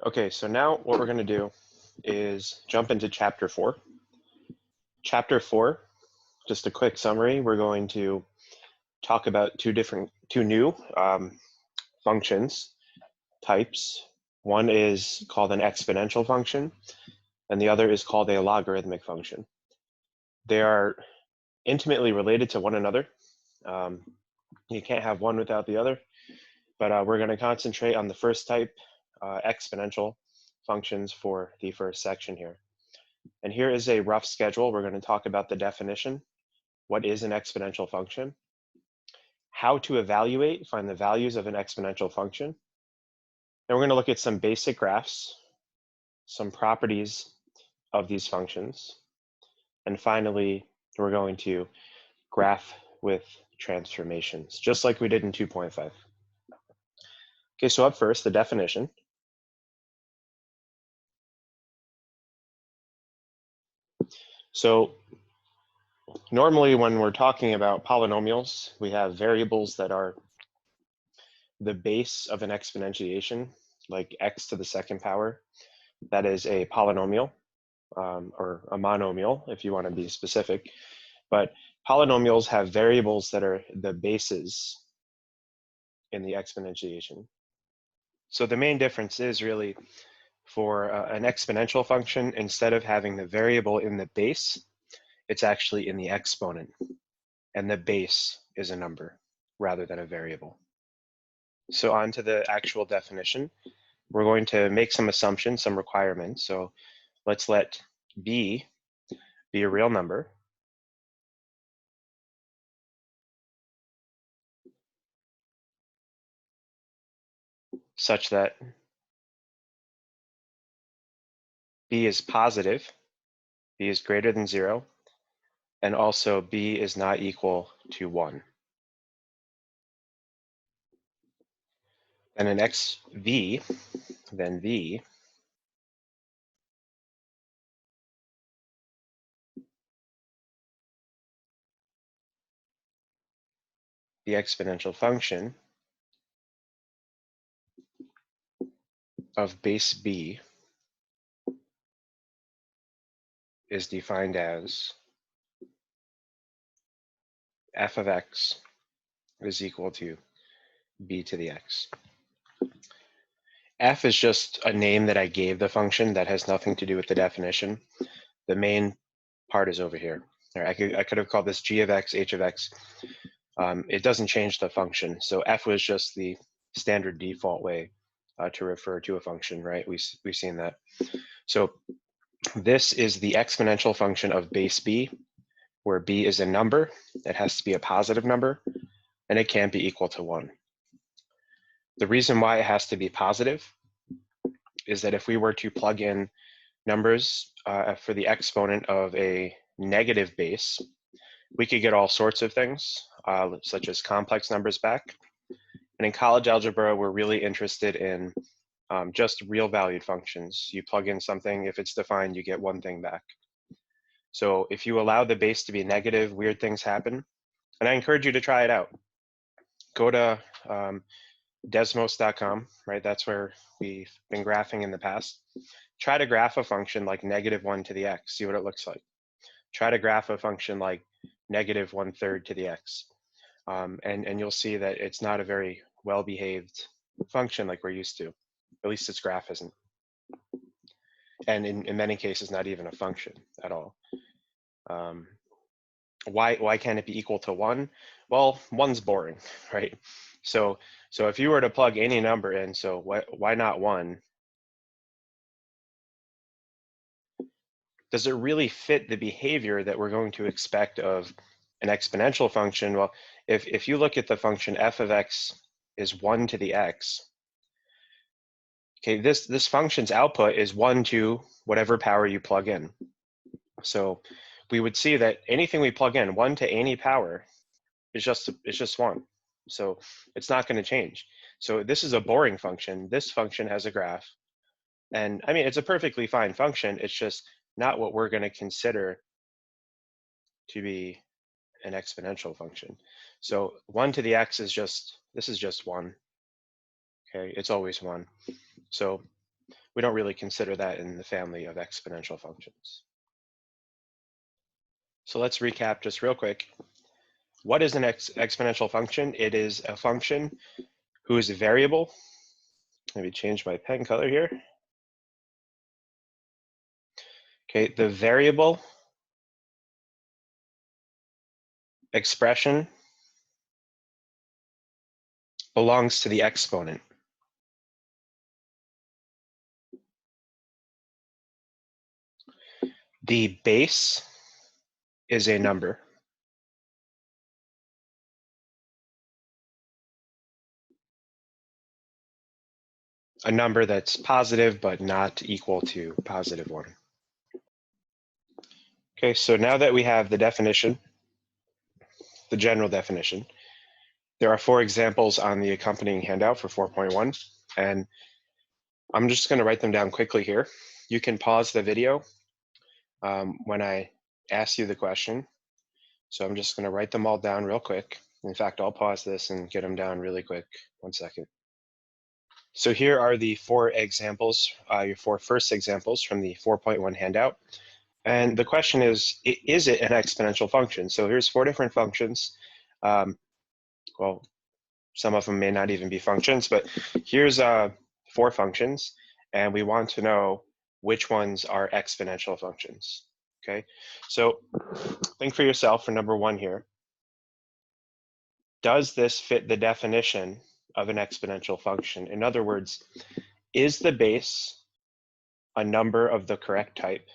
Okay, so now what we're going to do is jump into chapter 4. Chapter 4, just a quick summary, we're going to talk about two new functions types. One is called an exponential function, and the other is called a logarithmic function. They are intimately related to one another. You can't have one without the other, but we're going to concentrate on the first type, exponential functions, for the first section here. And here is a rough schedule. We're going to talk about the definition, what is an exponential function, how to evaluate, find the values of an exponential function. Then we're going to look at some basic graphs, some properties of these functions, and finally, we're going to graph with transformations, just like we did in 2.5. Okay, so up first, the definition. So normally when we're talking about polynomials, we have variables that are the base of an exponentiation, like x to the second power. That is a polynomial, or a monomial if you want to be specific. But polynomials have variables that are the bases in the exponentiation. So the main difference is really for an exponential function, instead of having the variable in the base, it's actually in the exponent, and the base is a number rather than a variable. So on to the actual definition. We're going to make some assumptions, some requirements. So let's let b be a real number. Such that b is positive, b is greater than 0, and also b is not equal to 1. And an xv, then v the exponential function of base b is defined as f of x is equal to b to the x. F is just a name that I gave the function that has nothing to do with the definition. The main part is over here. I could have called this g of x, h of x. It doesn't change the function. So f was just the standard default way to refer to a function, right? We've seen that. So this is the exponential function of base b, where b is a number. It has to be a positive number, and it can't be equal to 1. The reason why it has to be positive is that if we were to plug in numbers for the exponent of a negative base, we could get all sorts of things, such as complex numbers back. And in college algebra, we're really interested in just real valued functions. You plug in something, if it's defined, you get one thing back. So if you allow the base to be negative, weird things happen. And I encourage you to try it out. Go to desmos.com, right? That's where we've been graphing in the past. Try to graph a function like -1 to the x, see what it looks like. Try to graph a function like -1/3 to the x. And you'll see that it's not a very well-behaved function like we're used to. At least its graph isn't. And in many cases, not even a function at all. Why can't it be equal to 1? Well, 1's boring, right? So if you were to plug any number in, so why not 1? Does it really fit the behavior that we're going to expect of an exponential function? Well, if you look at the function f of x is 1 to the x, okay, this function's output is 1 to whatever power you plug in. So we would see that anything we plug in, 1 to any power, is just 1. So it's not going to change. So this is a boring function. This function has a graph. And I mean, it's a perfectly fine function. It's just not what we're going to consider to be an exponential function. So 1 to the x is just, this is just 1. Okay, it's always 1. So we don't really consider that in the family of exponential functions. So let's recap just real quick. What is an exponential function? It is a function whose variable, maybe change my pen color here. Okay, the variable expression belongs to the exponent. The base is a number. A number that's positive but not equal to +1. Okay, so now that we have the definition, the general definition, there are 4 examples on the accompanying handout for 4.1, and I'm just going to write them down quickly here. You can pause the video when I ask you the question. So I'm just going to write them all down real quick. In fact, I'll pause this and get them down really quick. 1 second. So here are the 4 examples, your 4 first examples from the 4.1 handout. And the question is it an exponential function? So here's 4 different functions. Well, some of them may not even be functions, but here's 4 functions, and we want to know which ones are exponential functions. Okay, so think for yourself for number 1 here. Does this fit the definition of an exponential function? In other words, is the base a number of the correct type,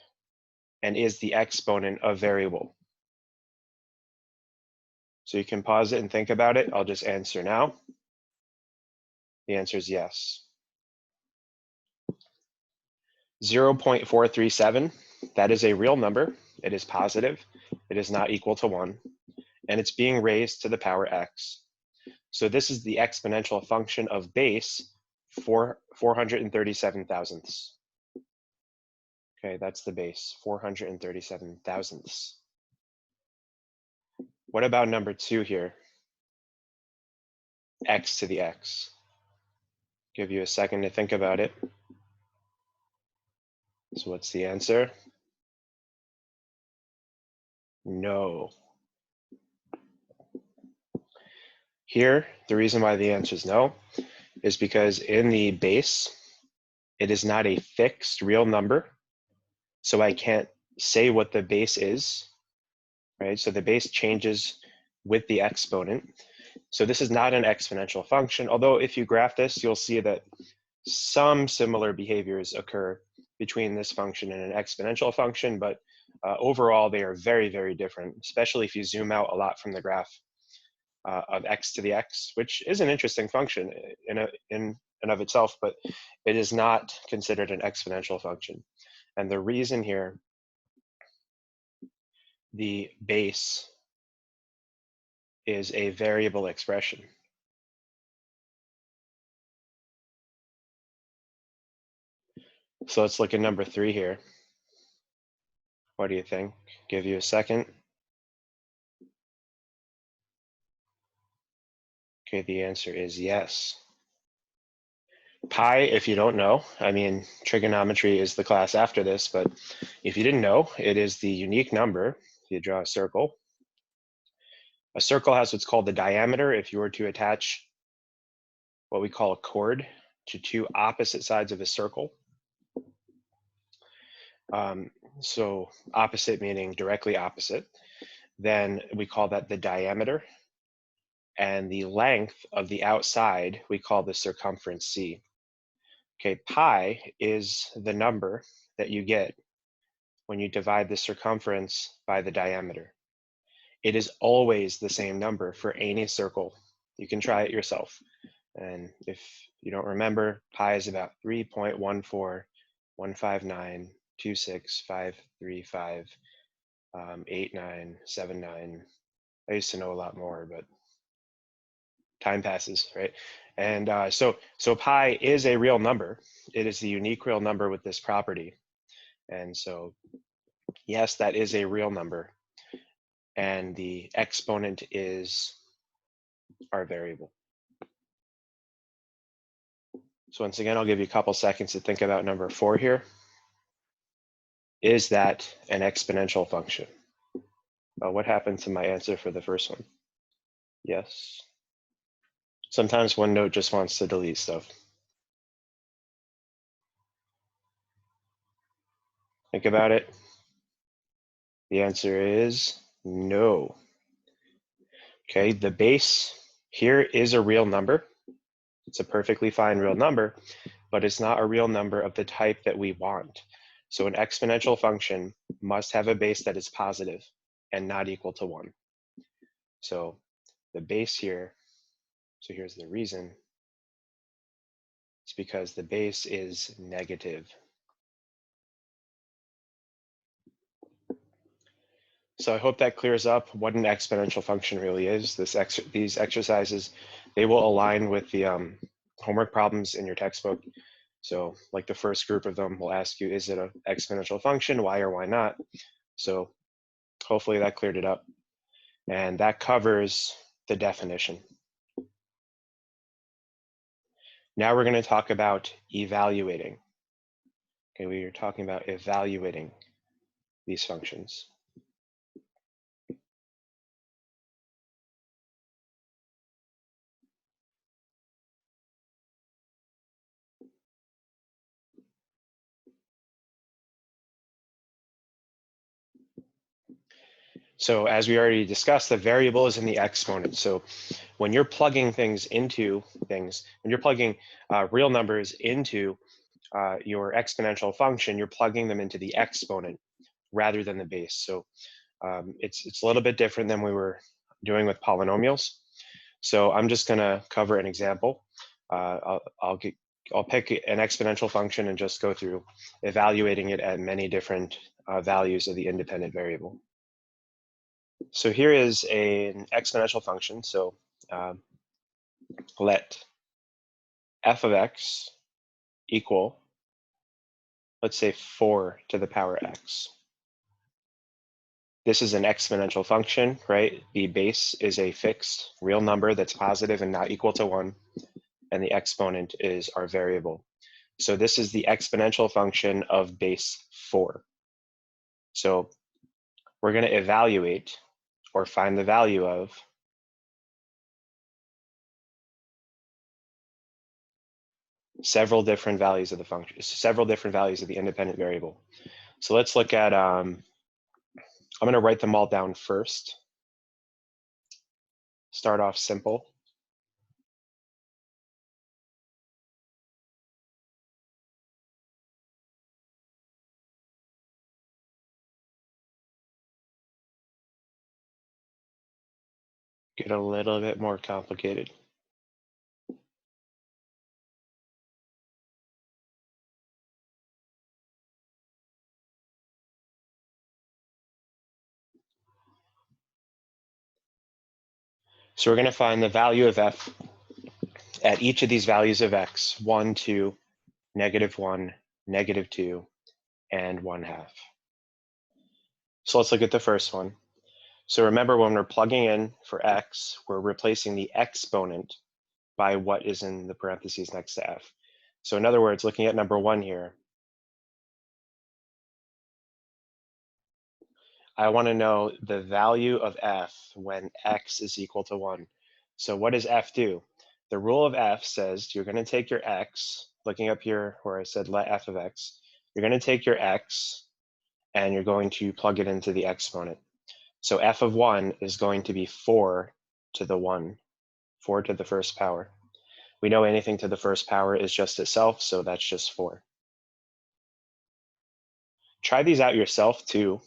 and is the exponent a variable? So you can pause it and think about it. I'll just answer now. The answer is yes. 0.437, that is a real number. It is positive. It is not equal to 1. And it's being raised to the power x. So this is the exponential function of base 437 thousandths. Okay, that's the base, 437 thousandths. What about number 2 here? X to the x. Give you a second to think about it. So what's the answer? No. Here, the reason why the answer is no is because in the base, it is not a fixed real number. So I can't say what the base is, right? So the base changes with the exponent. So this is not an exponential function, although if you graph this, you'll see that some similar behaviors occur between this function and an exponential function, but overall they are very, very different, especially if you zoom out a lot from the graph of x to the x, which is an interesting function in and of itself, but it is not considered an exponential function. And the reason here, the base is a variable expression. So let's look at number 3 here. What do you think? Give you a second. Okay, the answer is yes. Pi, if you don't know, I mean, trigonometry is the class after this, but if you didn't know, it is the unique number. If you draw a circle has what's called the diameter. If you were to attach what we call a chord to 2 opposite sides of a circle, so opposite meaning directly opposite, then we call that the diameter. And the length of the outside, we call the circumference c. Okay, pi is the number that you get when you divide the circumference by the diameter. It is always the same number for any circle. You can try it yourself. And if you don't remember, pi is about 3.141592653589799. I used to know a lot more, but time passes, right? And so pi is a real number. It is the unique real number with this property. And so, yes, that is a real number. And the exponent is our variable. So once again, I'll give you a couple seconds to think about number 4 here. Is that an exponential function? What happened to my answer for the first one? Yes. Sometimes OneNote just wants to delete stuff. Think about it. The answer is no. Okay, the base here is a real number. It's a perfectly fine real number, but it's not a real number of the type that we want. So an exponential function must have a base that is positive and not equal to 1. So the base here, so here's the reason. It's because the base is negative. So I hope that clears up what an exponential function really is. These exercises, they will align with the homework problems in your textbook. So like the first group of them will ask you, is it an exponential function? Why or why not? So hopefully that cleared it up. And that covers the definition. Now we're going to talk about evaluating. Okay, we are talking about evaluating these functions. So as we already discussed, the variable is in the exponent. So when you're plugging things into things, when you're plugging real numbers into your exponential function, you're plugging them into the exponent rather than the base. So it's a little bit different than we were doing with polynomials. So I'm just going to cover an example. I'll pick an exponential function and just go through evaluating it at many different values of the independent variable. So here is an exponential function. So let f of x equal, let's say 4 to the power x. This is an exponential function, right? The base is a fixed real number that's positive and not equal to 1, and the exponent is our variable. So this is the exponential function of base 4. So we're going to evaluate or find the value of several different values of the function, several different values of the independent variable. So let's look at, I'm going to write them all down first. Start off simple. Get a little bit more complicated. So we're going to find the value of f at each of these values of x, 1, 2, -1, -2, and 1/2. So let's look at the first one. So remember, when we're plugging in for x, we're replacing the exponent by what is in the parentheses next to f. So in other words, looking at number 1 here, I want to know the value of f when x is equal to 1. So what does f do? The rule of f says you're going to take your x, looking up here where I said let f of x, you're going to take your x and you're going to plug it into the exponent. So f of 1 is going to be 4 to the 1, 4 to the first power. We know anything to the first power is just itself, so that's just 4. Try these out yourself too.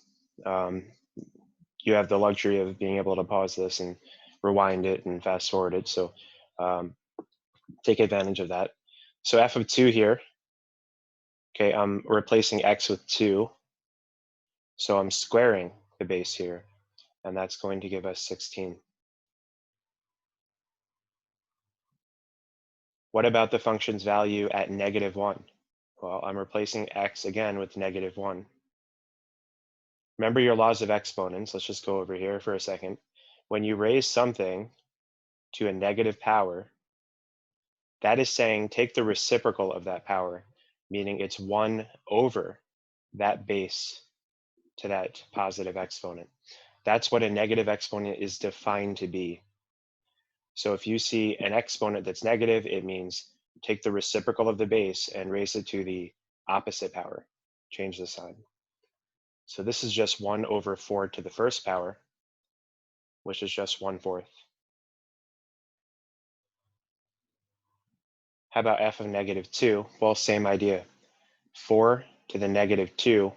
You have the luxury of being able to pause this and rewind it and fast forward it, so take advantage of that. So f of 2 here, okay, I'm replacing x with 2, so I'm squaring the base here, and that's going to give us 16. What about the function's value at -1? Well, I'm replacing x again with -1. Remember your laws of exponents. Let's just go over here for a second. When you raise something to a negative power, That is saying take the reciprocal of that power, meaning it's 1 over that base to that positive exponent. That's what a negative exponent is defined to be. So if you see an exponent that's negative, it means take the reciprocal of the base and raise it to the opposite power. Change the sign. So this is just 1 over 4 to the first power, which is just 1/4. How about f of -2? Well, same idea. 4 to the -2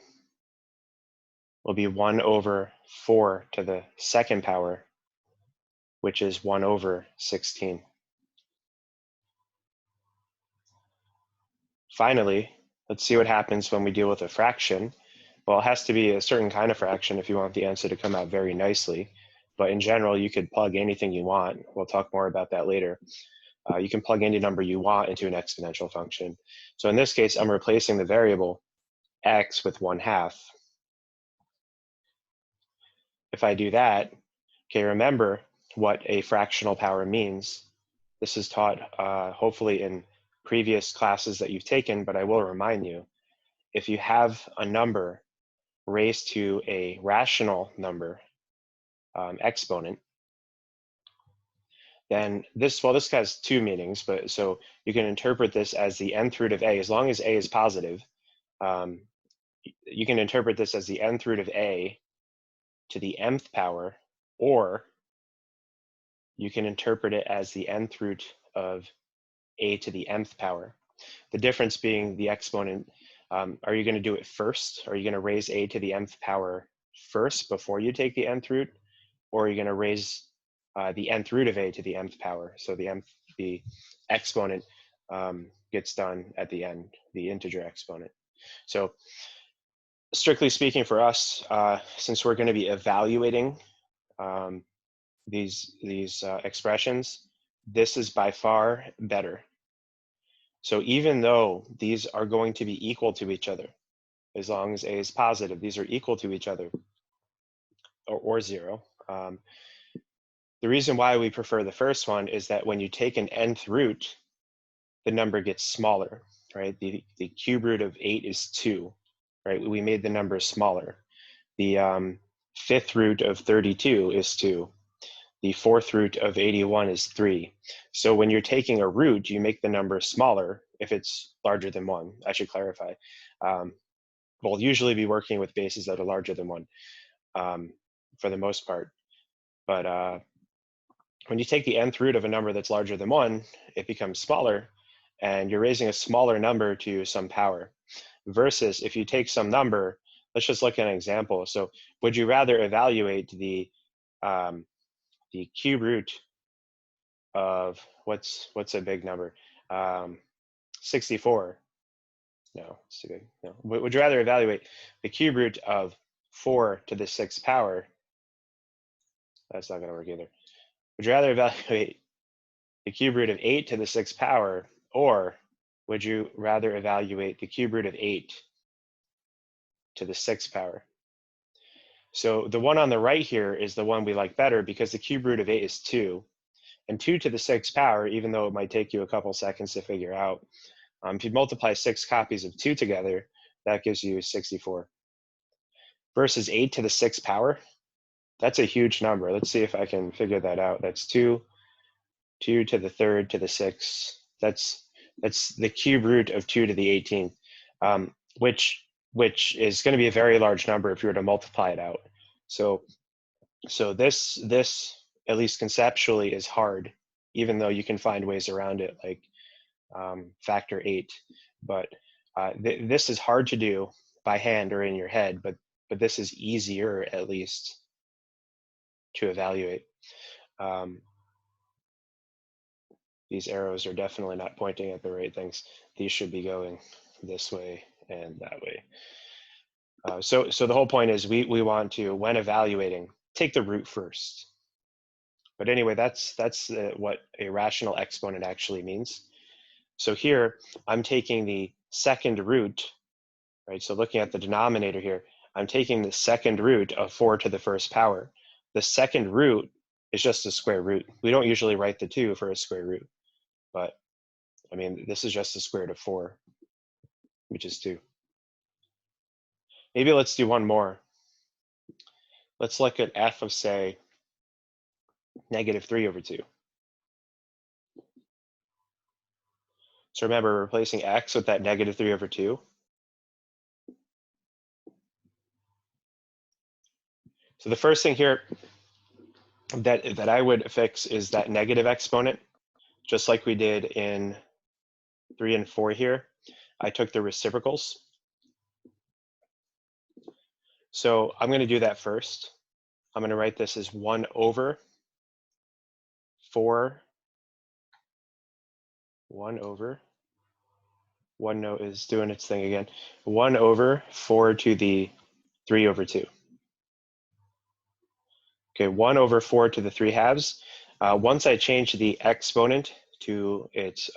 will be 1 over 4 to the second power, which is 1 over 16. Finally, let's see what happens when we deal with a fraction. Well, it has to be a certain kind of fraction if you want the answer to come out very nicely. But in general, you could plug anything you want. We'll talk more about that later. You can plug any number you want into an exponential function. So in this case, I'm replacing the variable x with 1/2. If I do that, okay, remember what a fractional power means. This is taught hopefully in previous classes that you've taken, but I will remind you, if you have a number raised to a rational number exponent, then this has two meanings, but so you can interpret this as the nth root of a. As long as a is positive, you can interpret this as the nth root of a to the mth power, or you can interpret it as the nth root of a to the mth power. The difference being the exponent, are you going to do it first? Are you going to raise a to the mth power first before you take the nth root? Or are you going to raise the nth root of a to the mth power? So the exponent gets done at the end, the integer exponent. So strictly speaking for us, since we're going to be evaluating these expressions, this is by far better. So even though these are going to be equal to each other, as long as a is positive, these are equal to each other, or 0. The reason why we prefer the first one is that when you take an nth root, the number gets smaller, right? The cube root of 8 is 2, right? We made the number smaller. The fifth root of 32 is 2. The fourth root of 81 is 3. So when you're taking a root, you make the number smaller if it's larger than 1. I should clarify. We'll usually be working with bases that are larger than 1 for the most part. But when you take the nth root of a number that's larger than 1, it becomes smaller, and you're raising a smaller number to some power. Versus if you take some number, let's just look at an example. So would you rather evaluate the cube root of, what's a big number? 64. No, it's too big. No. Would you rather evaluate the cube root of 4 to the 6th power? That's not going to work either. Would you rather evaluate the cube root of 8 to the 6th power, or would you rather evaluate the cube root of 8 to the 6th power? So the one on the right here is the one we like better because the cube root of 8 is 2. And 2 to the 6th power, even though it might take you a couple seconds to figure out, if you multiply 6 copies of 2 together, that gives you 64. Versus 8 to the 6th power, that's a huge number. Let's see if I can figure that out. That's 2 to the 3rd to the 6th. That's the cube root of 2 to the 18th, which is going to be a very large number if you were to multiply it out. So this at least conceptually is hard, even though you can find ways around it, like factor 8. But this is hard to do by hand or in your head, but this is easier, at least, to evaluate. These arrows are definitely not pointing at the right things. These should be going this way and that way. So the whole point is we want to, when evaluating, take the root first. But anyway, that's what a rational exponent actually means. So here, I'm taking the second root, right? So looking at the denominator here, I'm taking the second root of 4 to the 1st power. The second root is just a square root. We don't usually write the 2 for a square root, but I mean, this is just the square root of 4, which is 2. Maybe let's do one more. Let's look at f of, say, -3/2. So remember, we're replacing x with that -3/2. So the first thing here that I would fix is that negative exponent, just like we did in 3 and 4 here. I took the reciprocals. So I'm going to do that first. I'm going to write this as 1 over 4. 1 over. OneNote is doing its thing again. 1 over 4 to the 3/2. Okay, 1 over 4 to the 3/2. Once I change the exponent to its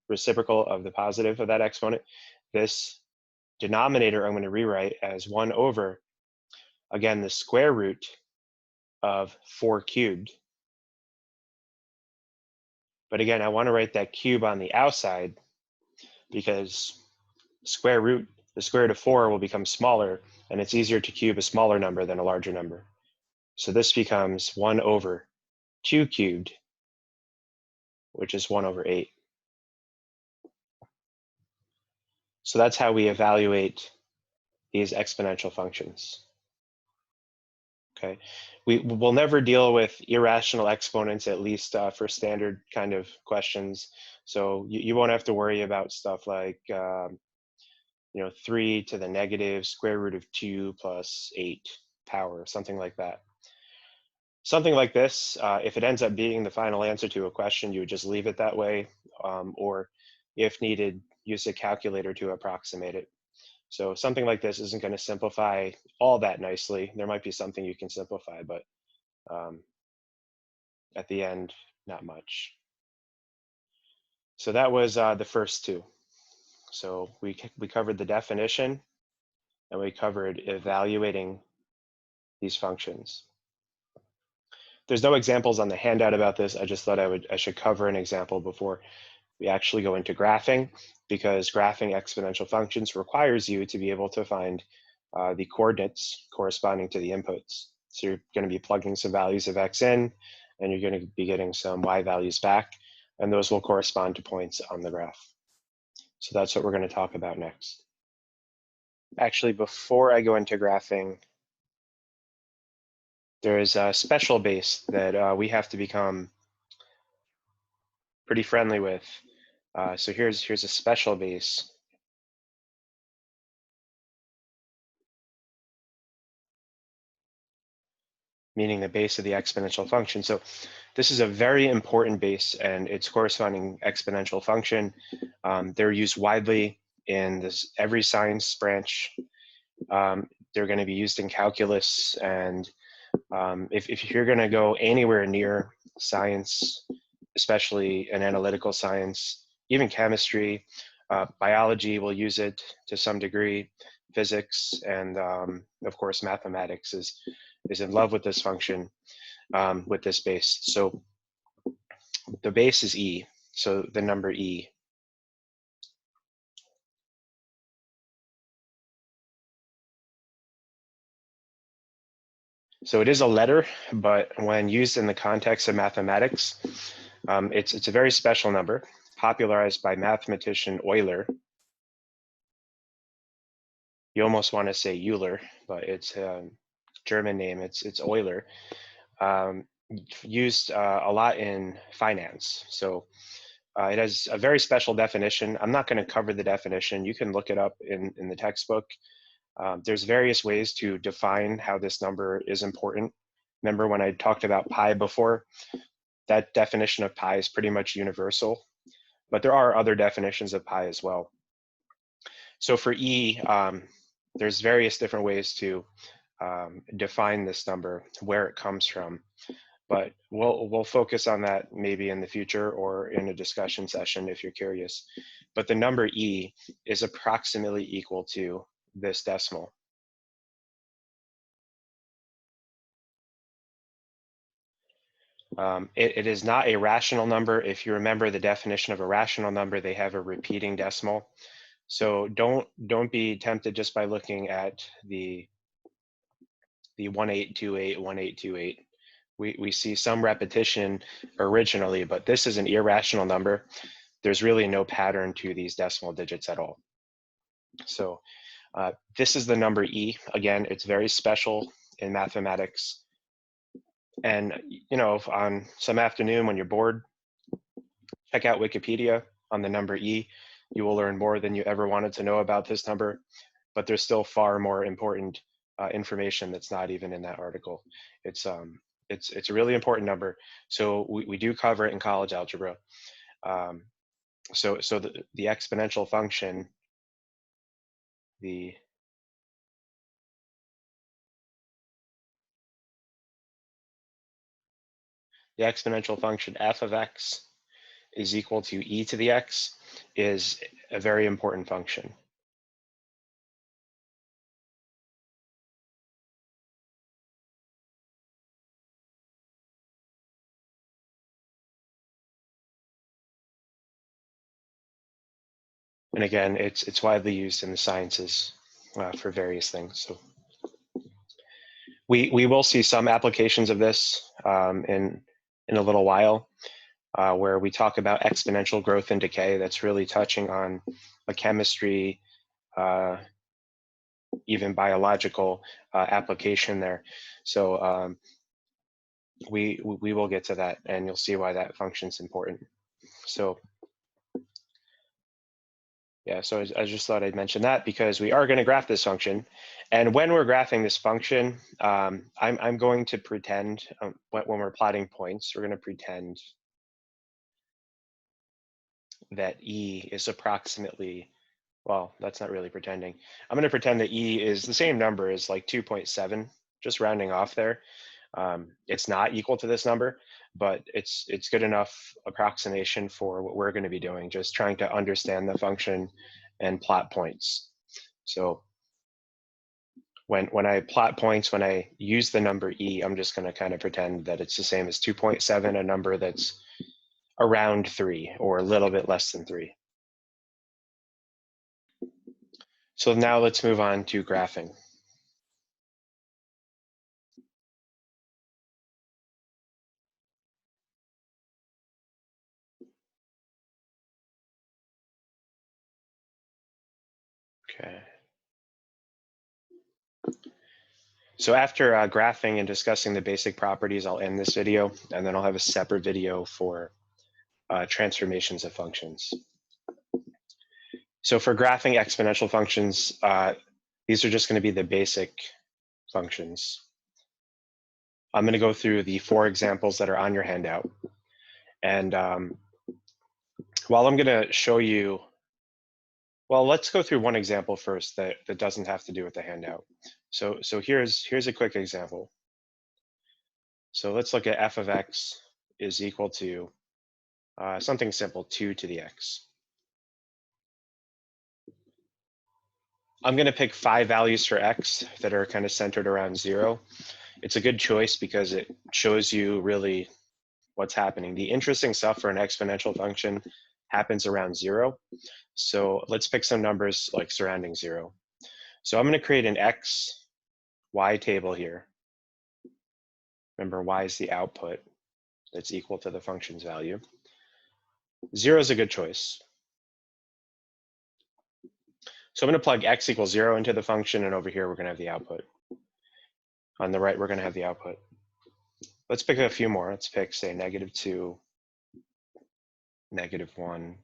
reciprocal of the positive of that exponent, this denominator I'm going to rewrite as 1 over, again, the square root of 4 cubed. But again, I want to write that cube on the outside because the square root of 4 will become smaller, and it's easier to cube a smaller number than a larger number. So this becomes 1 over 2 cubed, which is 1 over 8. So that's how we evaluate these exponential functions. Okay, we will never deal with irrational exponents, at least for standard kind of questions. So you won't have to worry about stuff like 3 to the negative square root of 2 plus 8 power, something like that. Something like this, if it ends up being the final answer to a question, you would just leave it that way, or if needed, use a calculator to approximate it. So something like this isn't going to simplify all that nicely. There might be something you can simplify, but at the end, not much. So that was the first two. So we covered the definition, and we covered evaluating these functions. There's no examples on the handout about this. I just thought I should cover an example before we actually go into graphing, because graphing exponential functions requires you to be able to find the coordinates corresponding to the inputs. So you're going to be plugging some values of x in, and you're going to be getting some y values back, and those will correspond to points on the graph. So that's what we're going to talk about next. Actually, before I go into graphing, there is a special base that we have to become pretty friendly with. So here's a special base. Meaning the base of the exponential function. So this is a very important base, and its corresponding exponential function. They're used widely in every science branch. They're going to be used in calculus, and if you're going to go anywhere near science, especially an analytical science, even chemistry, biology will use it to some degree, physics, and of course mathematics is in love with this function, with this base. So the base is e, so the number e. So it is a letter, but when used in the context of mathematics, it's a very special number, popularized by mathematician Euler. You almost want to say Euler, but it's a German name. It's Euler. Used a lot in finance. So it has a very special definition. I'm not going to cover the definition. You can look it up in the textbook. There's various ways to define how this number is important. Remember when I talked about pi before? That definition of pi is pretty much universal, but there are other definitions of pi as well. So for e, there's various different ways to define this number, where it comes from. But we'll focus on that maybe in the future or in a discussion session if you're curious. But the number e is approximately equal to this decimal. It is not a rational number. If you remember the definition of a rational number, they have a repeating decimal. So don't be tempted just by looking at the 1828, 1828. We see some repetition originally, but this is an irrational number. There's really no pattern to these decimal digits at all. So this is the number E. Again, it's very special in mathematics. And you know, on some afternoon when you're bored, check out Wikipedia on the number E. You will learn more than you ever wanted to know about this number, but there's still far more important information that's not even in that article. It's a really important number. So we do cover it in college algebra. So the exponential function, the exponential function f of x is equal to e to the x is a very important function. And again, it's widely used in the sciences for various things. So we will see some applications of this in a little while, where we talk about exponential growth and decay. That's really touching on a chemistry, even biological application there. So we will get to that, and you'll see why that function is important. So yeah, so I just thought I'd mention that because we are going to graph this function. And when we're graphing this function, I'm going to pretend, when we're plotting points, we're going to pretend that E is approximately, well, that's not really pretending. I'm going to pretend that E is the same number as like 2.7, just rounding off there. It's not equal to this number, but it's good enough approximation for what we're going to be doing, just trying to understand the function and plot points. So when I plot points, when I use the number E, I'm just going to kind of pretend that it's the same as 2.7, a number that's around 3 or a little bit less than 3. So now let's move on to graphing. Okay. So after graphing and discussing the basic properties, I'll end this video, and then I'll have a separate video for transformations of functions. So for graphing exponential functions, these are just going to be the basic functions. I'm going to go through the 4 examples that are on your handout. And while I'm going to show you, well, let's go through one example first that doesn't have to do with the handout. So here's a quick example. So let's look at f of x is equal to something simple, 2 to the x. I'm going to pick 5 values for x that are kind of centered around 0. It's a good choice because it shows you really what's happening. The interesting stuff for an exponential function happens around 0. So let's pick some numbers like surrounding 0. So I'm going to create an x, y table here. Remember, y is the output that's equal to the function's value. 0 is a good choice. So I'm going to plug x equals 0 into the function, and over here we're going to have the output. On the right, we're going to have the output. Let's pick a few more. Let's pick, say, -2, -1,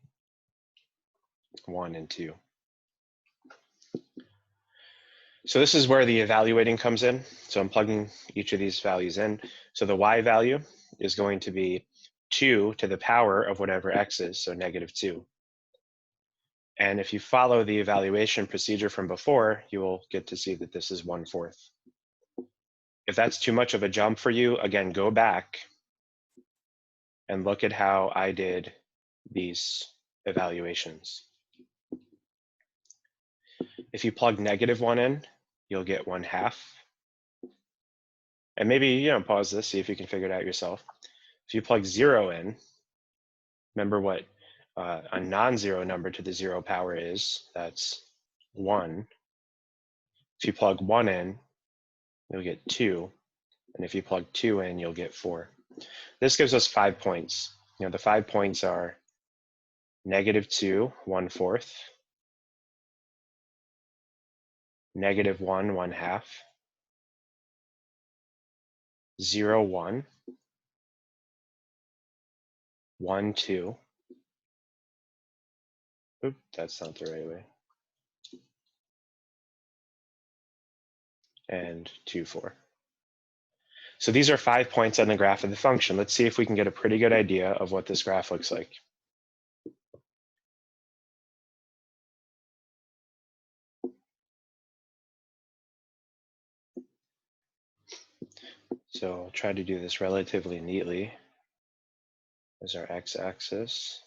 1, and 2. So this is where the evaluating comes in. So I'm plugging each of these values in. So the y value is going to be 2 to the power of whatever x is, so -2. And if you follow the evaluation procedure from before, you will get to see that this is 1/4. If that's too much of a jump for you, again, go back and look at how I did these evaluations. If you plug -1 in, you'll get 1/2. And maybe, pause this, see if you can figure it out yourself. If you plug 0 in, remember what a non-zero number to the 0 power is, that's 1. If you plug 1 in, you'll get 2. And if you plug 2 in, you'll get 4. This gives us 5 points. You know, the 5 points are -2, 1/4, -1, 1/2, 0, 1, 1, 2. Oop, that's not the right way. And 2, 4. So these are 5 points on the graph of the function. Let's see if we can get a pretty good idea of what this graph looks like. So I'll try to do this relatively neatly. There's our x-axis.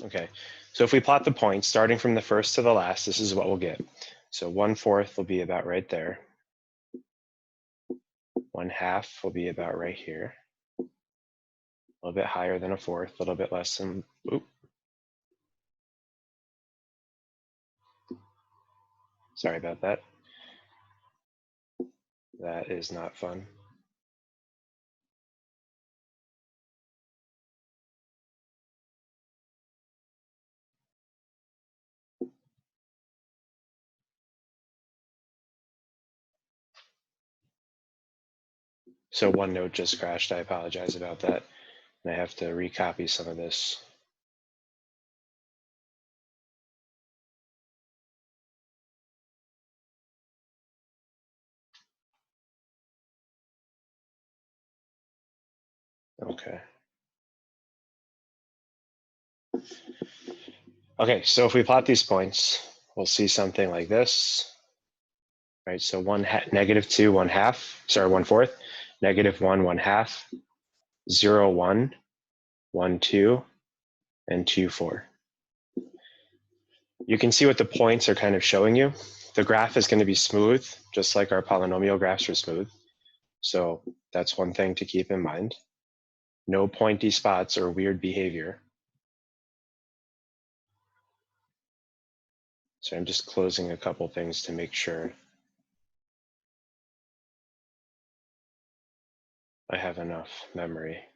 Okay, so if we plot the points starting from the first to the last, this is what we'll get. So 1/4 will be about right there. 1/2 will be about right here. A little bit higher than a fourth, a little bit less than, oop. Sorry about that. That is not fun. So OneNote just crashed. I apologize about that. And I have to recopy some of this. Okay. Okay, so if we plot these points, we'll see something like this. Right, so -2, 1/2, sorry, 1/4, -1, 1/2, 0, 1, 1, 2, and 2, 4. You can see what the points are kind of showing you. The graph is going to be smooth, just like our polynomial graphs are smooth. So that's one thing to keep in mind. No pointy spots or weird behavior. So I'm just closing a couple things to make sure I have enough memory.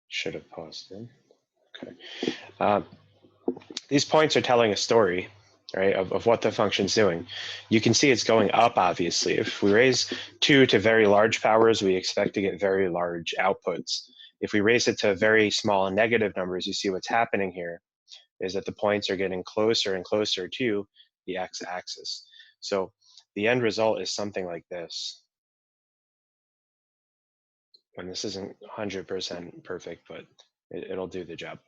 Should have paused in. Okay. These points are telling a story, right, of what the function's doing. You can see it's going up, obviously. If we raise 2 to very large powers, we expect to get very large outputs. If we raise it to very small negative numbers, you see what's happening here is that the points are getting closer and closer to the x-axis. So the end result is something like this. And this isn't 100% perfect, but it'll do the job.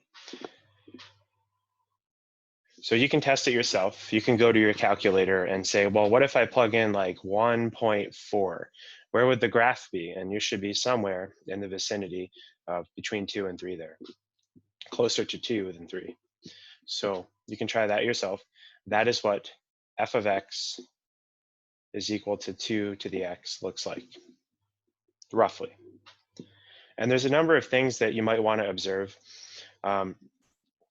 So you can test it yourself. You can go to your calculator and say, well, what if I plug in like 1.4? Where would the graph be? And you should be somewhere in the vicinity of between 2 and 3 there, closer to 2 than 3. So you can try that yourself. That is what f of x is equal to 2 to the x looks like, roughly. And there's a number of things that you might want to observe.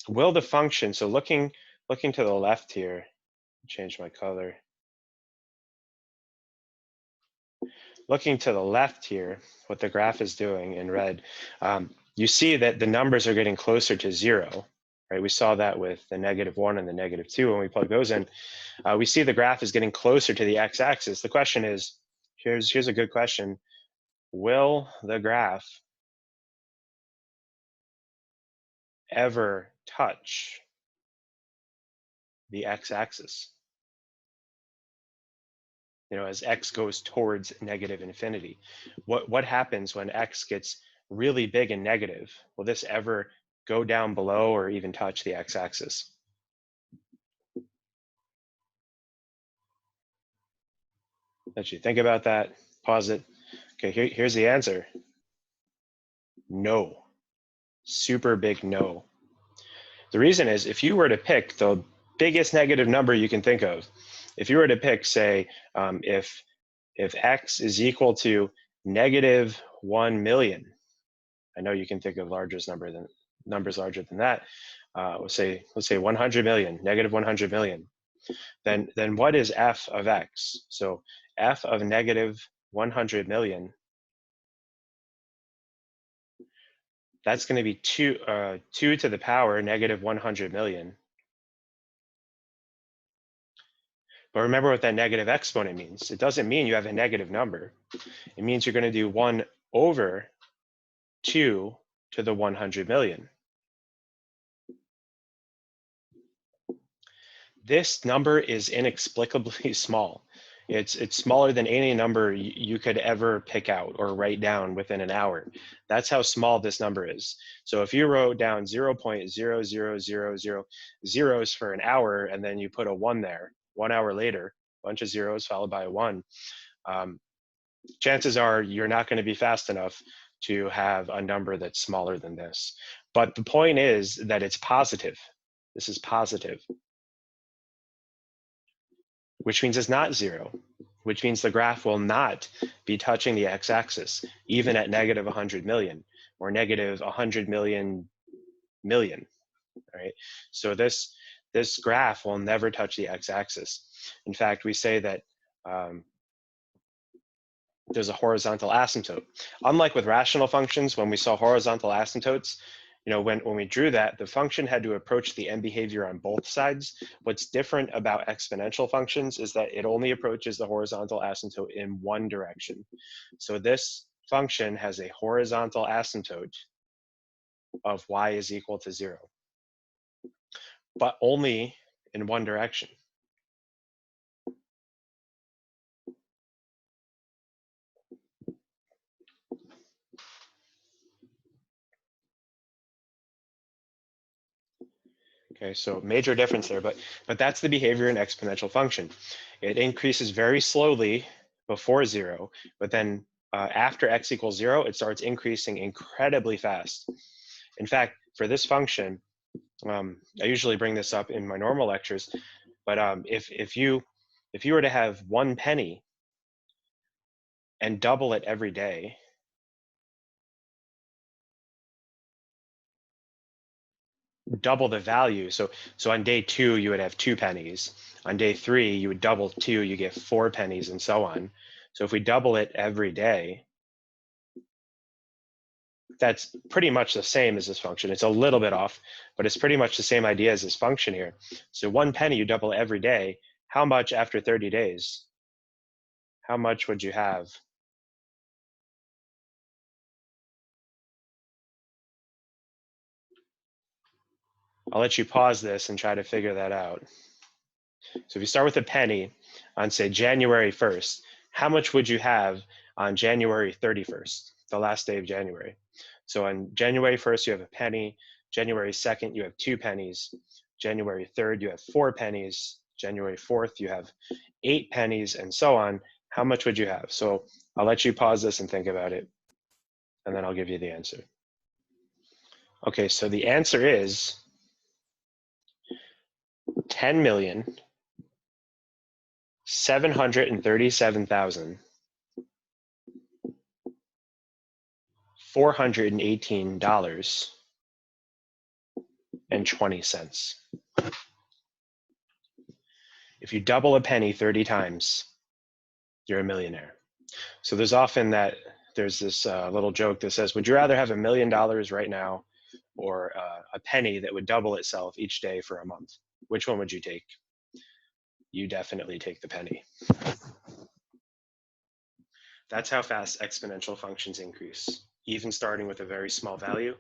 Will the function, so looking to the left here, change my color. Looking to the left here, what the graph is doing in red, you see that the numbers are getting closer to 0, right? We saw that with the -1 and the -2 when we plug those in. We see the graph is getting closer to the x-axis. The question is, here's a good question. Will the graph ever touch the x-axis? You know, as x goes towards -infinity. What happens when x gets really big and negative? Will this ever go down below or even touch the x-axis? Let you think about that, pause it, Okay, here's the answer. No. Super big no. The reason is if you were to pick the biggest negative number you can think of, if you were to pick, say, if x is equal to negative 1 million, I know you can think of numbers larger than that. Let's say 100 million, negative 100 million. Then what is f of x? So f of negative 100 million, that's going to be 2 to the power negative 100 million. But remember what that negative exponent means. It doesn't mean you have a negative number. It means you're going to do 1 over 2 to the 100 million. This number is inexplicably small. It's smaller than any number you could ever pick out or write down within an hour. That's how small this number is. So if you wrote down 0.0000 zeros for an hour and then you put a 1 there, 1 hour later, a bunch of zeros followed by a 1, chances are you're not going to be fast enough to have a number that's smaller than this. But the point is that it's positive. This is positive, which means it's not 0, which means the graph will not be touching the x-axis, even at negative 100 million or negative 100 million million, right? So this graph will never touch the x-axis. In fact, we say that there's a horizontal asymptote. Unlike with rational functions, when we saw horizontal asymptotes, when we drew that, the function had to approach the end behavior on both sides. What's different about exponential functions is that it only approaches the horizontal asymptote in one direction. So this function has a horizontal asymptote of y is equal to 0, but only in one direction. Okay, so major difference there, but that's the behavior in exponential function. It increases very slowly before 0, but then after x equals 0, it starts increasing incredibly fast. In fact, for this function, I usually bring this up in my normal lectures, but if you were to have 1 penny and double it every day, double the value. So on day 2, you would have 2 pennies. On day 3, you would double 2, you get 4 pennies, and so on. So if we double it every day, that's pretty much the same as this function. It's a little bit off, but it's pretty much the same idea as this function here. So 1 penny, you double every day. How much after 30 days? How much would you have? I'll let you pause this and try to figure that out. So if you start with a penny on, say, January 1st, how much would you have on January 31st, the last day of January? So on January 1st, you have a penny. January 2nd, you have 2 pennies. January 3rd, you have 4 pennies. January 4th, you have 8 pennies, and so on. How much would you have? So I'll let you pause this and think about it, and then I'll give you the answer. Okay, so the answer is 10,737,418.20. If you double a penny 30 times, you're a millionaire. So there's this little joke that says, would you rather have $1 million right now or a penny that would double itself each day for a month? Which one would you take? You definitely take the penny. That's how fast exponential functions increase, even starting with a very small value.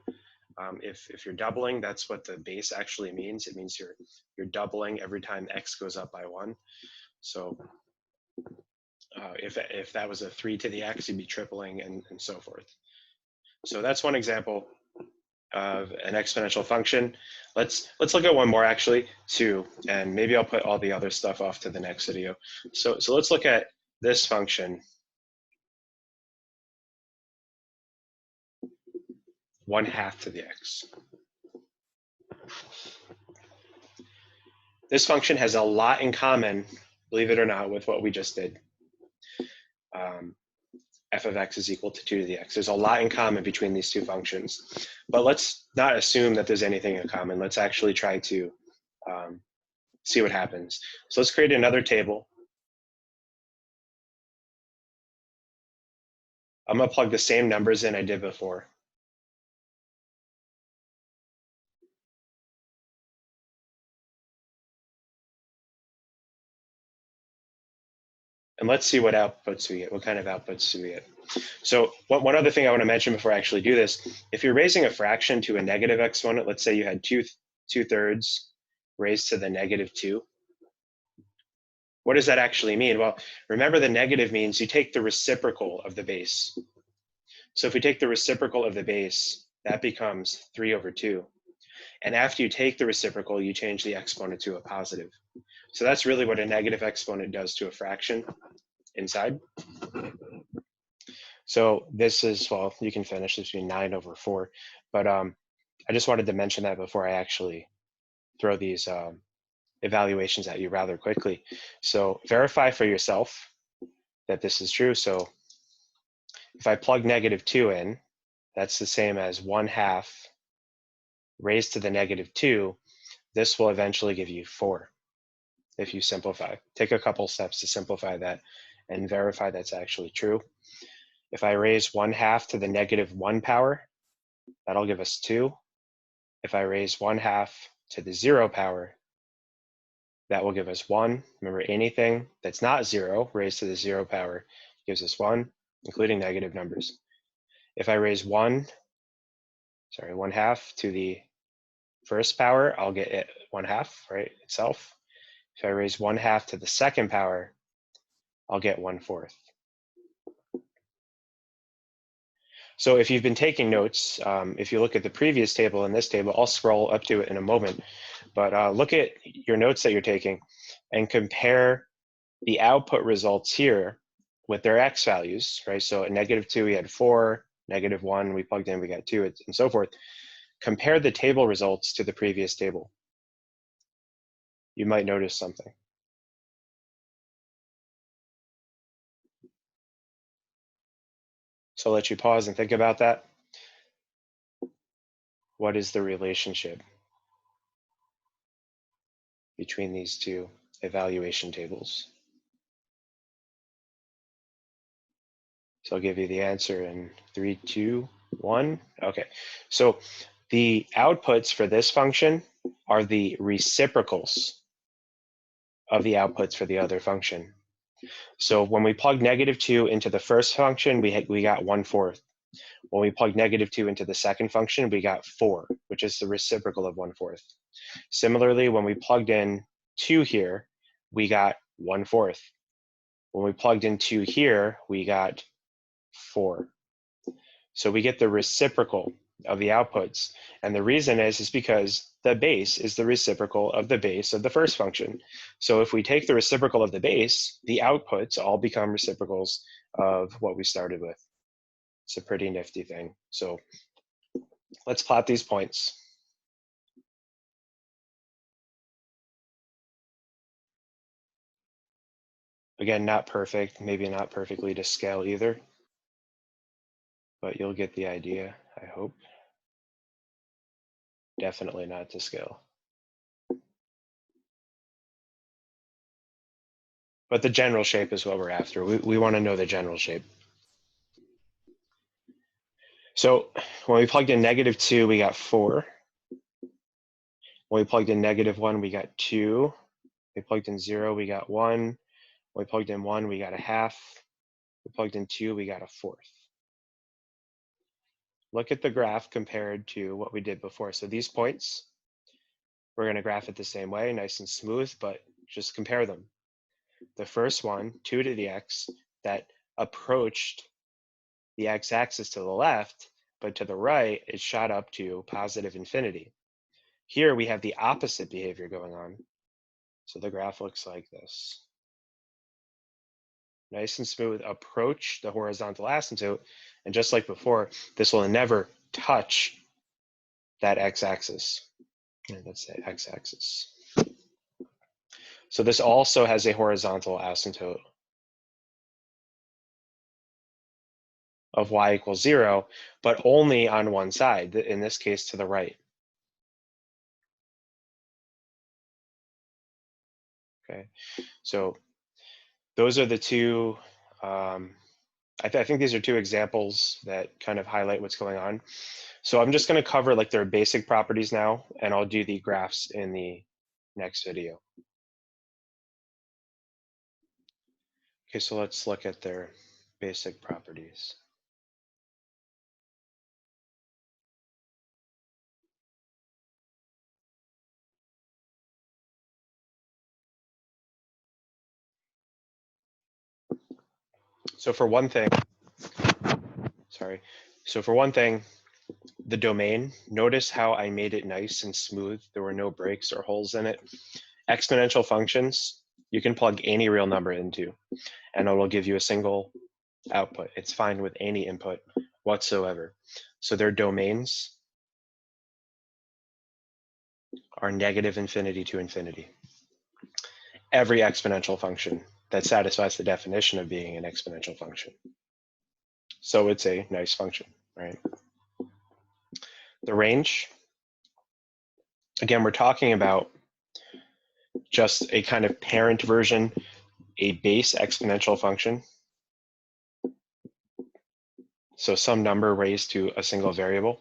If you're doubling, that's what the base actually means. It means you're doubling every time x goes up by 1. So if that was a 3 to the x, you'd be tripling and so forth. So that's one example of an exponential function. Let's look at one more actually, 2, and maybe I'll put all the other stuff off to the next video. So let's look at this function. 1/2 to the x. This function has a lot in common, believe it or not, with what we just did. F of x is equal to 2 to the x. There's a lot in common between these two functions. But let's not assume that there's anything in common. Let's actually try to see what happens. So let's create another table. I'm going to plug the same numbers in I did before. And let's see what outputs we get. What kind of outputs do we get? So one other thing I want to mention before I actually do this, if you're raising a fraction to a negative exponent, let's say you had 2/3 raised to the -2. What does that actually mean? Well, remember the negative means you take the reciprocal of the base. So if we take the reciprocal of the base, that becomes 3/2. And after you take the reciprocal, you change the exponent to a positive. So that's really what a negative exponent does to a fraction inside. So this is, well, you can finish this being 9/4, but I just wanted to mention that before I actually throw these evaluations at you rather quickly. So verify for yourself that this is true. So if I plug -2 in, that's the same as 1/2 raised to the -2. This will eventually give you 4 if you simplify. Take a couple steps to simplify that and verify that's actually true. If I raise 1/2 to the -1 power, that'll give us 2. If I raise 1/2 to the 0 power, that will give us 1. Remember, anything that's not 0 raised to the 0 power gives us 1, including negative numbers. If I raise 1/2 to the first power, I'll get it 1/2, right, itself. If I raise 1/2 to the second power, I'll get 1/4. So if you've been taking notes, if you look at the previous table and this table, I'll scroll up to it in a moment, but look at your notes that you're taking and compare the output results here with their x values, right? So at -2, we had 4, -1, we plugged in, we got 2, and so forth. Compare the table results to the previous table. You might notice something. So I'll let you pause and think about that. What is the relationship between these two evaluation tables? So I'll give you the answer in 3, 2, 1. Okay, so the outputs for this function are the reciprocals of the outputs for the other function. So when we plug -2 into the first function, we got 1/4. When we plug -2 into the second function, we got 4, which is the reciprocal of 1/4. Similarly, when we plugged in 2 here, we got 1/4. When we plugged in 2 here, we got 4. So we get the reciprocal of the outputs. And the reason is because the base is the reciprocal of the base of the first function. So if we take the reciprocal of the base, the outputs all become reciprocals of what we started with. It's a pretty nifty thing. So let's plot these points. Again, not perfect, maybe not perfectly to scale either, but you'll get the idea, I hope. Definitely not to scale. But the general shape is what we're after. We want to know the general shape. So when we plugged in -2, we got 4. When we plugged in -1, we got 2. We plugged in 0, we got 1. When we plugged in 1, we got 1/2. We plugged in 2, we got 1/4. Look at the graph compared to what we did before. So these points, we're going to graph it the same way, nice and smooth, but just compare them. The first one, 2 to the x, that approached the x-axis to the left, but to the right, it shot up to positive infinity. Here we have the opposite behavior going on. So the graph looks like this. Nice and smooth, approach the horizontal asymptote. And just like before, this will never touch that x-axis. Let's say x-axis. So this also has a horizontal asymptote of y equals 0, but only on one side, in this case to the right. Okay, so those are the two, I think these are two examples that kind of highlight what's going on. So I'm just going to cover like their basic properties now, and I'll do the graphs in the next video. Okay, so let's look at their basic properties. So for one thing, the domain, notice how I made it nice and smooth. There were no breaks or holes in it. Exponential functions, you can plug any real number into, and it will give you a single output. It's fine with any input whatsoever. So their domains are negative infinity to infinity. Every exponential function that satisfies the definition of being an exponential function. So it's a nice function, right? The range, again, we're talking about just a kind of parent version, a base exponential function. So some number raised to a single variable.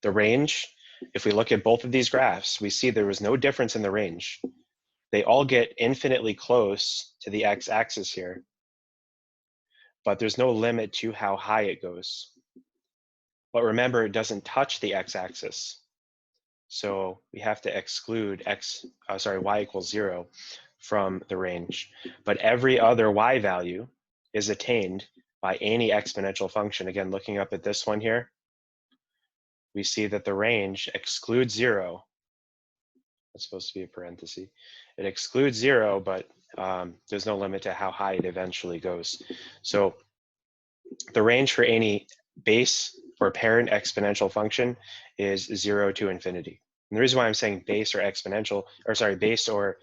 The range, if we look at both of these graphs, we see there was no difference in the range. They all get infinitely close to the x-axis here, but there's no limit to how high it goes. But remember, it doesn't touch the x-axis. So we have to exclude y equals 0 from the range. But every other y value is attained by any exponential function. Again, looking up at this one here, we see that the range excludes 0. That's supposed to be a parenthesis. It excludes 0, but there's no limit to how high it eventually goes. So the range for any base or parent exponential function is 0 to infinity. And the reason why I'm saying base or exponential, or sorry, base or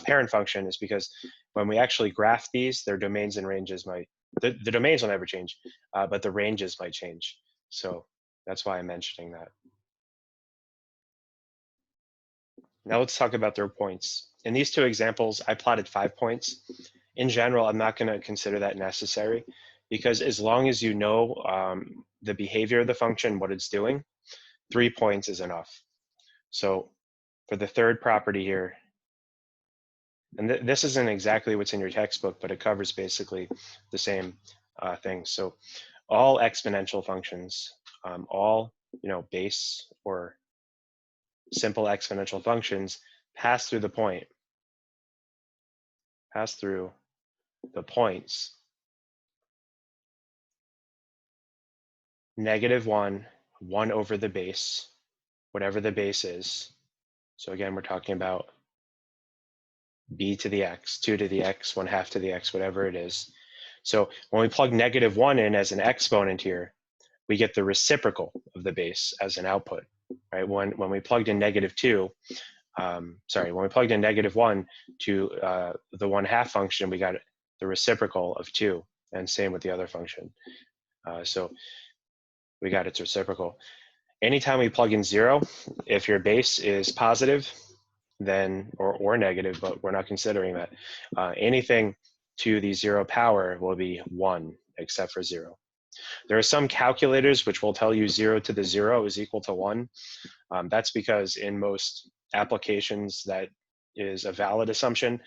parent function is because when we actually graph these, their domains and ranges might, the domains will never change, but the ranges might change. So that's why I'm mentioning that. Now let's talk about their points. In these two examples, I plotted 5 points. In general, I'm not going to consider that necessary because as long as you know the behavior of the function, what it's doing, 3 points is enough. So for the third property here, and this isn't exactly what's in your textbook, but it covers basically the same thing. So all exponential functions, all base or simple exponential functions pass through the point, pass through the points -1, 1 over the base, whatever the base is. So again, we're talking about b to the x, 2 to the x, 1/2 to the x, whatever it is. So when we plug -1 in as an exponent here, we get the reciprocal of the base as an output, right? When we plugged in -2, when we plugged in -1 to the 1/2 function, we got the reciprocal of 2, and same with the other function. So we got its reciprocal. Anytime we plug in 0, if your base is positive, then or negative, but we're not considering that, anything to the 0 power will be 1, except for 0. There are some calculators which will tell you 0 to the 0 is equal to 1. That's because in most applications that is a valid assumption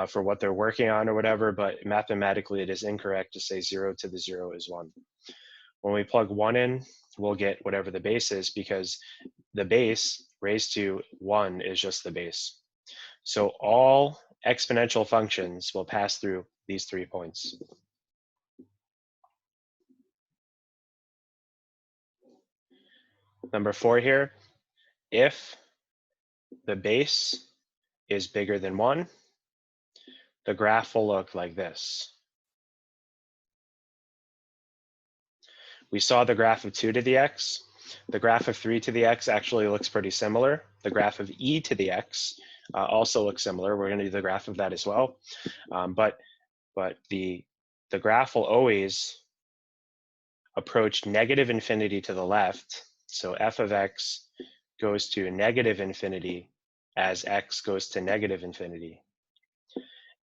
for what they're working on or whatever, but mathematically it is incorrect to say 0 to the 0 is 1. When we plug 1 in, we'll get whatever the base is because the base raised to 1 is just the base. So all exponential functions will pass through these 3 points. Number 4 here, if the base is bigger than 1, the graph will look like this. We saw the graph of 2 to the x. The graph of 3 to the x actually looks pretty similar. The graph of e to the x also looks similar. We're going to do the graph of that as well. But the graph will always approach negative infinity to the left. So f of x goes to negative infinity as x goes to negative infinity.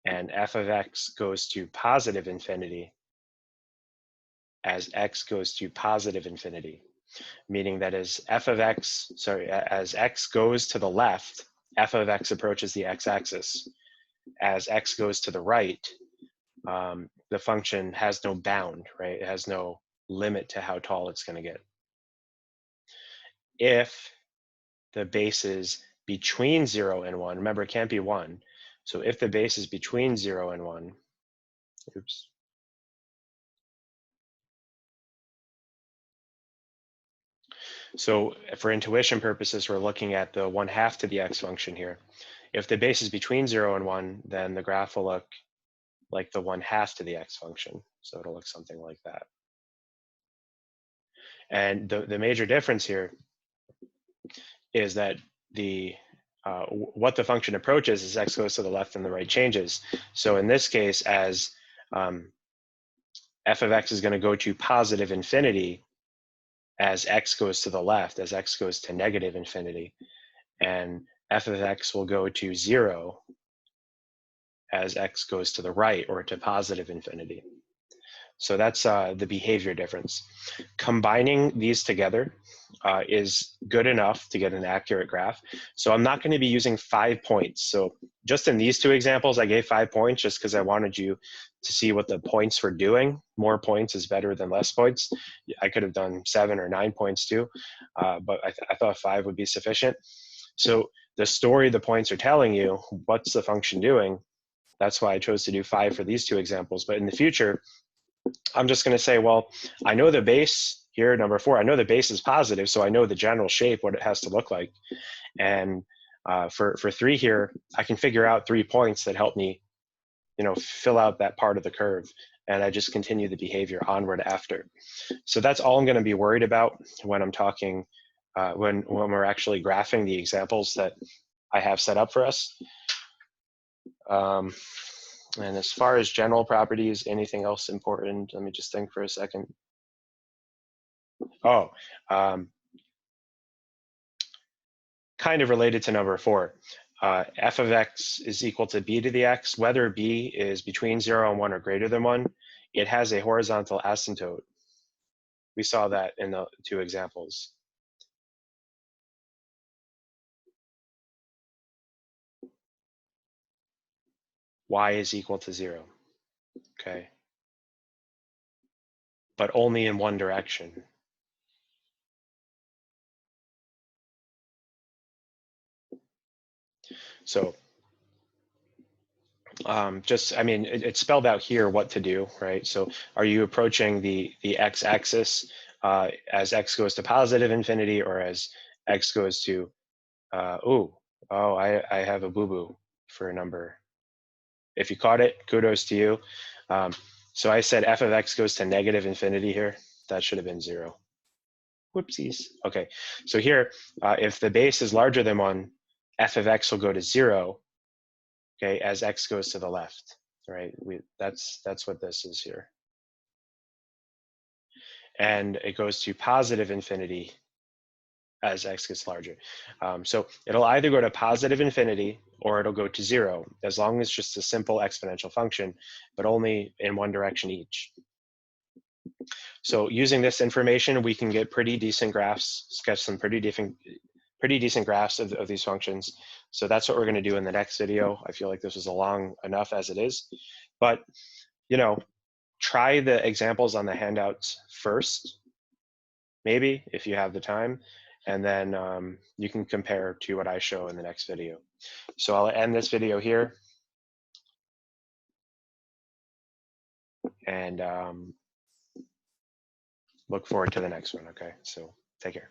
And f of x goes to positive infinity as x goes to positive infinity. Meaning that as as x goes to the left, f of x approaches the x-axis. As x goes to the right, the function has no bound, right? It has no limit to how tall it's going to get. If the base is between 0 and 1, remember it can't be 1. So if the base is between 0 and 1, oops. So for intuition purposes, we're looking at the 1/2 to the x function here. If the base is between 0 and 1, then the graph will look like the 1/2 to the x function. So it'll look something like that. And the major difference here is that what the function approaches is x goes to the left and the right changes. So in this case, as f of x is going to go to positive infinity as x goes to the left, as x goes to negative infinity, and f of x will go to 0 as x goes to the right or to positive infinity. So that's the behavior difference. Combining these together is good enough to get an accurate graph. So I'm not going to be using 5 points. So just in these two examples, I gave 5 points just because I wanted you to see what the points were doing. More points is better than less points. I could have done 7 or 9 points too, but I thought 5 would be sufficient. So the story the points are telling you, what's the function doing? That's why I chose to do 5 for these two examples. But in the future, I'm just going to say, well, I know the base here, number 4, I know the base is positive, so I know the general shape, what it has to look like. And for 3 here, I can figure out 3 points that help me, fill out that part of the curve. And I just continue the behavior onward after. So that's all I'm going to be worried about when I'm talking, when we're actually graphing the examples that I have set up for us. And as far as general properties, anything else important? Let me just think for a second. Oh, kind of related to number 4. F of x is equal to b to the x. Whether b is between 0 and 1 or greater than 1, it has a horizontal asymptote. We saw that in the 2 examples. Y is equal to 0, okay? But only in one direction. So it's spelled out here what to do, right? So are you approaching the x-axis as x goes to positive infinity, or as x goes to, I have a boo-boo for a number. If you caught it, kudos to you. So I said f of x goes to negative infinity here. That should have been 0. Whoopsies. Okay, so here, if the base is larger than 1, f of x will go to 0, okay, as x goes to the left, right? That's what this is here. And it goes to positive infinity as x gets larger. So it'll either go to positive infinity or it'll go to 0, as long as it's just a simple exponential function, but only in one direction each. So using this information, we can get pretty decent graphs, sketch some pretty decent graphs of these functions. So that's what we're going to do in the next video. I feel like this was long enough as it is, but try the examples on the handouts first, maybe if you have the time, and then you can compare to what I show in the next video. So I'll end this video here, and look forward to the next one. Okay, so take care.